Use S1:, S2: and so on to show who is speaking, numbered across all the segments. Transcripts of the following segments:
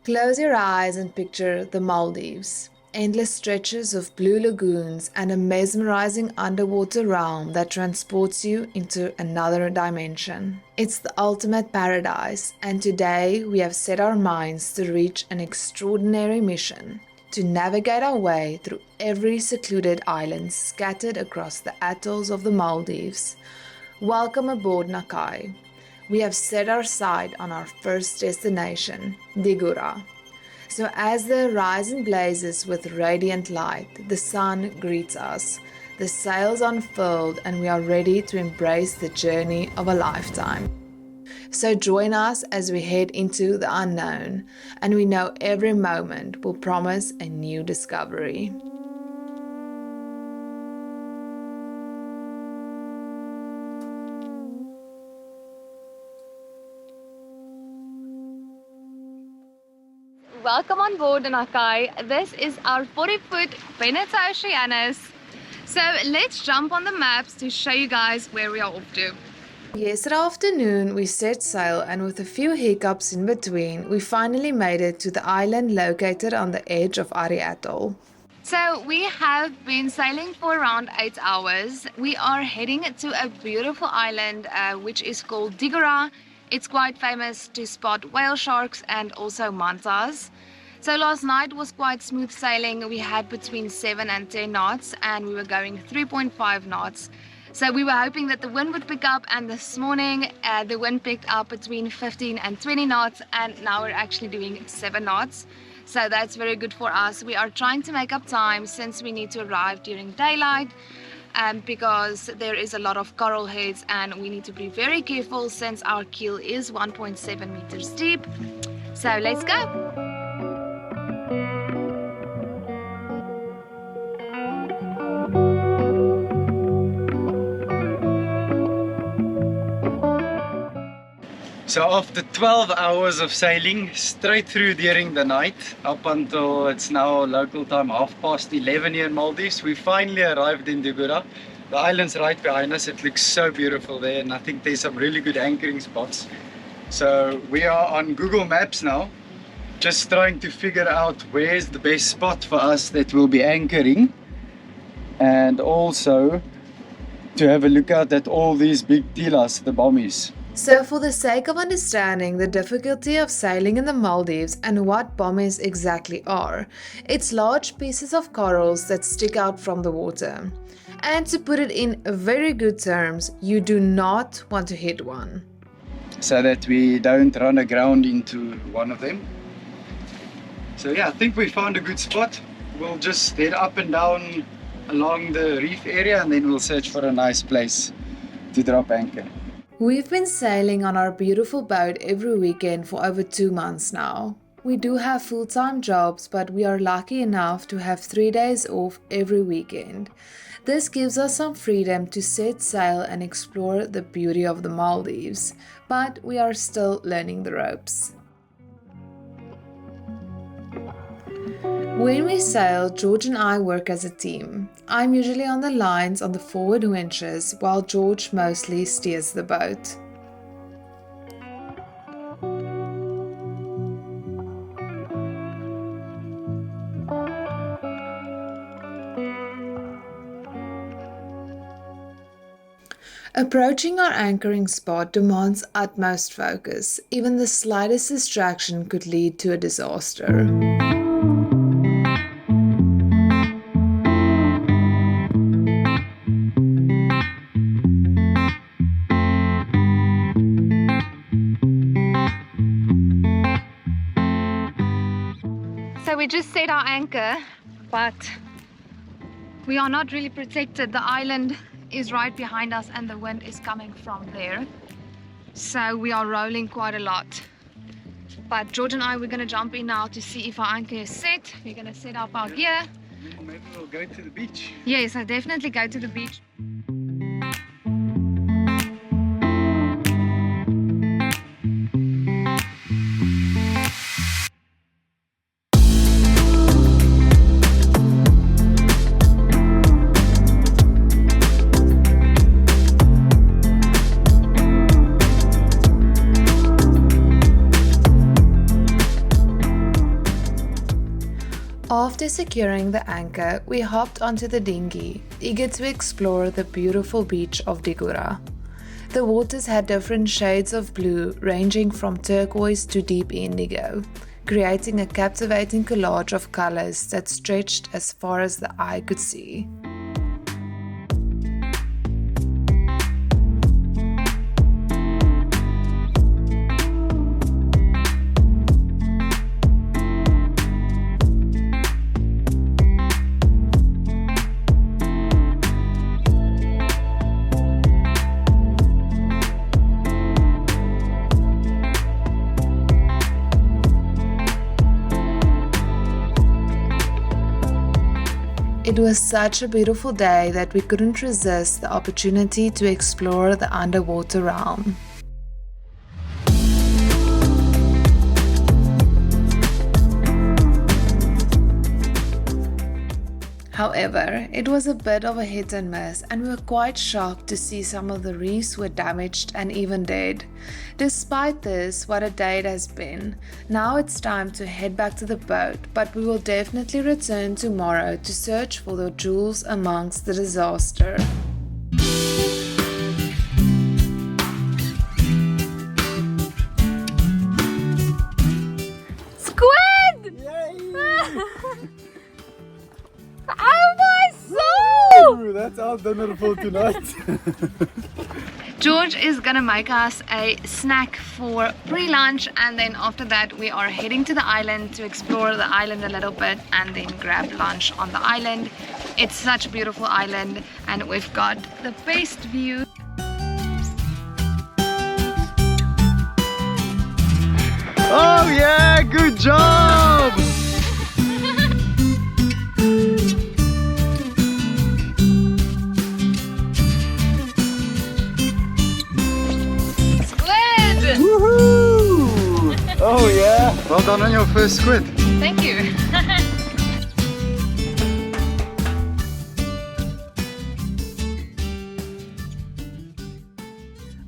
S1: Close your eyes and picture the Maldives. Endless stretches of blue lagoons and a mesmerizing underwater realm that transports you into another dimension. It's the ultimate paradise, and today we have set our minds to reach an extraordinary mission: to navigate our way through every secluded island scattered across the atolls of the Maldives. Welcome aboard Nakaiy. We have set our sight on our first destination, Dhigurah. So as the horizon blazes with radiant light, the sun greets us, the sails unfurled, and we are ready to embrace the journey of a lifetime. So join us as we head into the unknown, and we know every moment will promise a new discovery.
S2: Welcome on board Nakaiy. This is our 40-foot Veneto Oceanus. So let's jump on the maps to show you guys where we are off to.
S1: Yesterday afternoon we set sail, and with a few hiccups in between, we finally made it to the island located on the edge of Ari Atoll.
S2: So we have been sailing for around 8 hours. We are heading to a beautiful island which is called Dhigurah. It's quite famous to spot whale sharks and also mantas. So last night was quite smooth sailing. We had between 7 and 10 knots and we were going 3.5 knots. So we were hoping that the wind would pick up, and this morning the wind picked up between 15 and 20 knots, and now we're actually doing 7 knots. So that's very good for us. We are trying to make up time since we need to arrive during daylight. Because there is a lot of coral heads and we need to be very careful since our keel is 1.7 meters deep. So let's go!
S3: So after 12 hours of sailing straight through during the night up until it's now local time 11:30 here in Maldives, we finally arrived in Dhigurah. The island's right behind us. It looks so beautiful there, and I think there's some really good anchoring spots. So we are on Google Maps now, just trying to figure out where's the best spot for us that we'll be anchoring, and also to have a look out at all these big tilas, the bommies.
S1: So for the sake of understanding the difficulty of sailing in the Maldives and what bommies exactly are, it's large pieces of corals that stick out from the water. And to put it in very good terms, you do not want to hit one,
S3: so that we don't run aground into one of them. So yeah, I think we found a good spot. We'll just head up and down along the reef area, and then we'll search for a nice place to drop anchor.
S1: We've been sailing on our beautiful boat every weekend for over 2 months now. We do have full-time jobs, but we are lucky enough to have 3 days off every weekend. This gives us some freedom to set sail and explore the beauty of the Maldives, but we are still learning the ropes. When we sail, George and I work as a team. I'm usually on the lines on the forward winches, while George mostly steers the boat. Approaching our anchoring spot demands utmost focus. Even the slightest distraction could lead to a disaster.
S2: So we just set our anchor, but we are not really protected. The island is right behind us and the wind is coming from there. So we are rolling quite a lot. But George and I, we're going to jump in now to see if our anchor is set. We're going to set up our gear.
S3: Maybe we'll go to the beach.
S2: Yes, I definitely go to the beach.
S1: After securing the anchor, we hopped onto the dinghy, eager to explore the beautiful beach of Dhigurah. The waters had different shades of blue, ranging from turquoise to deep indigo, creating a captivating collage of colors that stretched as far as the eye could see. It was such a beautiful day that we couldn't resist the opportunity to explore the underwater realm. However, it was a bit of a hit and miss, and we were quite shocked to see some of the reefs were damaged and even dead. Despite this, what a day it has been. Now it's time to head back to the boat, but we will definitely return tomorrow to search for the jewels amongst the disaster.
S2: Squid!
S3: Yay!
S2: Oh my soul!
S3: Ooh, that's our dinner for tonight.
S2: George is gonna make us a snack for pre-lunch, and then after that we are heading to the island to explore the island a little bit and then grab lunch on the island. It's such a beautiful island and we've got the best view.
S3: Oh yeah, good job!
S2: Squid!
S3: Woohoo! Oh yeah! Well done on your first squid.
S2: Thank you.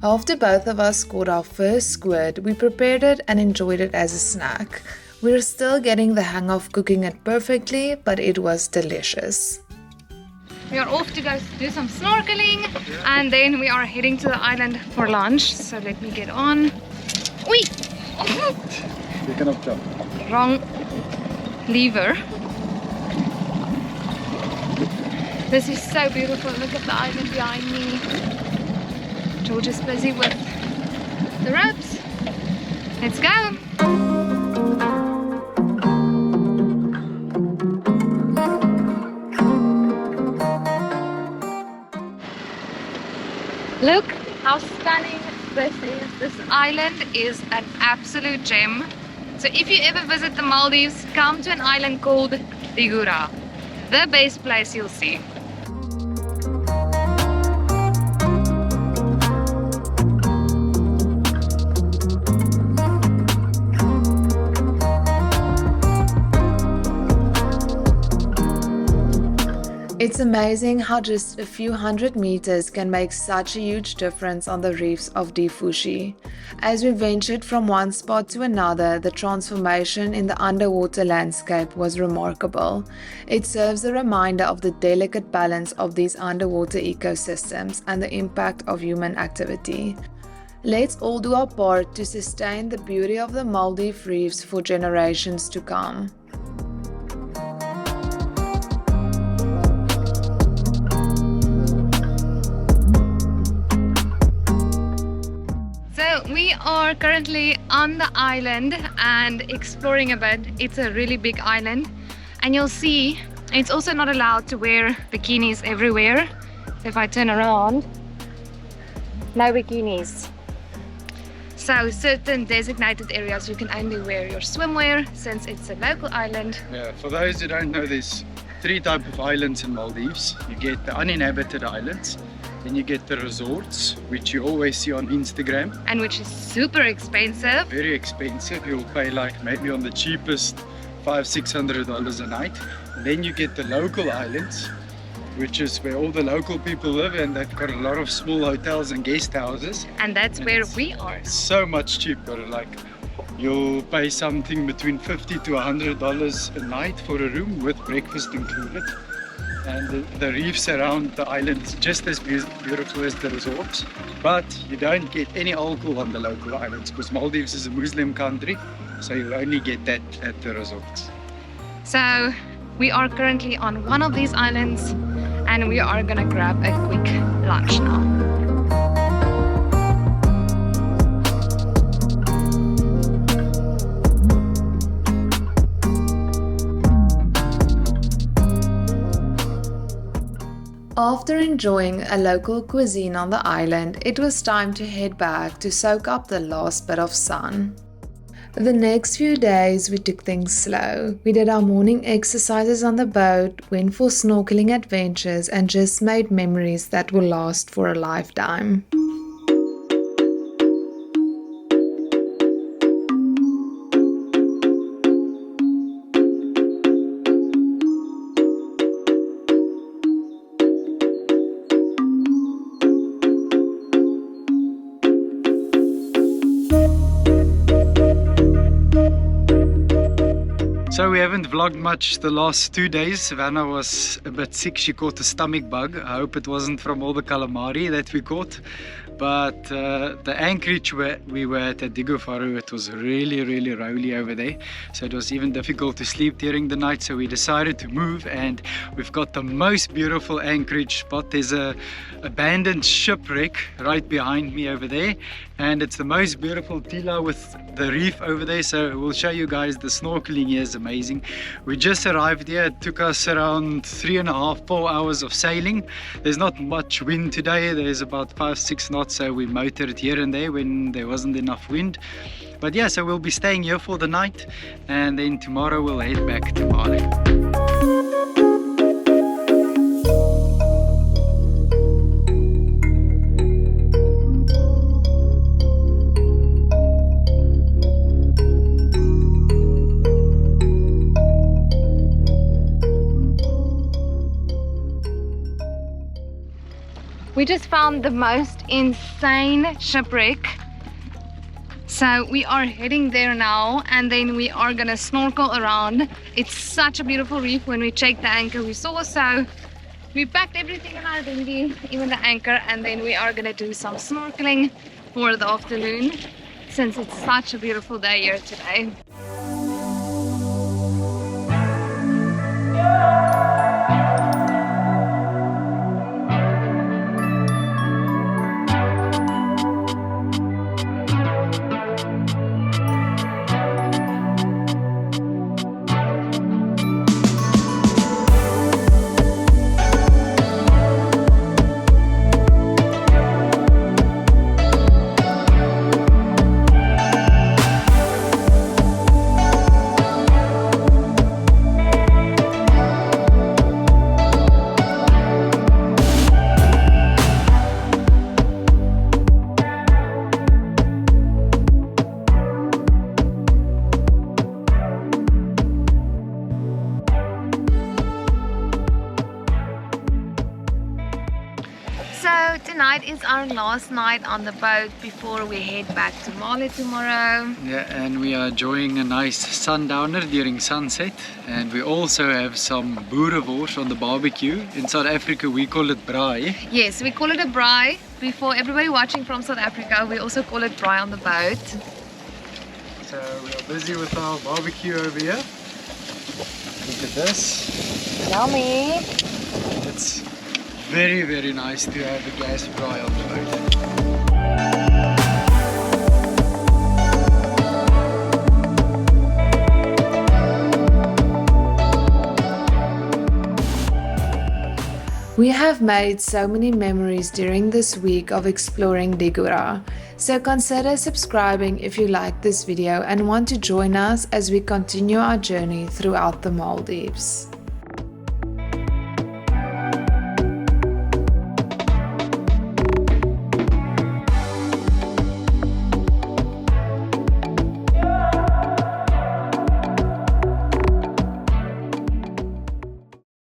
S1: After both of us caught our first squid, we prepared it and enjoyed it as a snack. We're still getting the hang of cooking it perfectly, but it was delicious.
S2: We are off to go do some snorkeling and then we are heading to the island for lunch. So let me get on. Oi!
S3: You cannot jump.
S2: Wrong lever. This is so beautiful. Look at the island behind me. George is busy with the ropes. Let's go. Look how stunning this is. This island is an absolute gem. So if you ever visit the Maldives, come to an island called Dhigurah. The best place you'll see.
S1: It's amazing how just a few hundred meters can make such a huge difference on the reefs of Divehi. As we ventured from one spot to another, the transformation in the underwater landscape was remarkable. It serves a reminder of the delicate balance of these underwater ecosystems and the impact of human activity. Let's all do our part to sustain the beauty of the Maldive reefs for generations to come.
S2: We are currently on the island and exploring a bit. It's a really big island and you'll see it's also not allowed to wear bikinis everywhere. So if I turn around, no bikinis. So certain designated areas you can only wear your swimwear since it's a local island.
S3: Yeah, for those who don't know, there's three types of islands in Maldives. You get the uninhabited islands. Then you get the resorts, which you always see on Instagram.
S2: And which is super expensive.
S3: Very expensive. You'll pay like maybe on the cheapest $500-600 a night. And then you get the local islands, which is where all the local people live, and they've got a lot of small hotels and guest houses.
S2: And that's where we are.
S3: So much cheaper, like you'll pay something between $50 to $100 a night for a room with breakfast included. And the reefs around the island is just as beautiful as the resorts, but you don't get any alcohol on the local islands because Maldives is a Muslim country, so you'll only get that at the resorts.
S2: So we are currently on one of these islands and we are gonna grab a quick lunch now.
S1: After enjoying a local cuisine on the island, it was time to head back to soak up the last bit of sun. The next few days we took things slow. We did our morning exercises on the boat, went for snorkeling adventures and just made memories that will last for a lifetime.
S3: So we haven't vlogged much the last 2 days. Savannah was a bit sick. She caught a stomach bug. I hope it wasn't from all the calamari that we caught. But the anchorage where we were at Dhigurah, it was really rolly over there. So it was even difficult to sleep during the night. So we decided to move, and we've got the most beautiful anchorage spot. There's a abandoned shipwreck right behind me over there. And it's the most beautiful tila with the reef over there. So we'll show you guys. The snorkeling here is amazing. We just arrived here. It took us around 3.5 to 4 hours of sailing. There's not much wind today. There's about 5-6 knots. So we motored here and there when there wasn't enough wind. But yeah, so we'll be staying here for the night. And then tomorrow we'll head back to Bali.
S2: We just found the most insane shipwreck. So we are heading there now and then we are gonna snorkel around. It's such a beautiful reef. When we checked the anchor we saw, so we packed everything in our dinghy, even the anchor, and then we are gonna do some snorkeling for the afternoon since it's such a beautiful day here today. So tonight is our last night on the boat before we head back to Mali tomorrow.
S3: Yeah, and we are enjoying a nice sundowner during sunset. And we also have some boerewors on the barbecue. In South Africa we call it braai.
S2: Yes, we call it a braai. Before everybody watching from South Africa, we also call it braai on the boat.
S3: So we are busy with our barbecue over here. Look at this.
S2: Yummy!
S3: It's very nice to have a gas braai on the boat.
S1: We have made so many memories during this week of exploring Dhigurah, so consider subscribing if you like this video and want to join us as we continue our journey throughout the Maldives.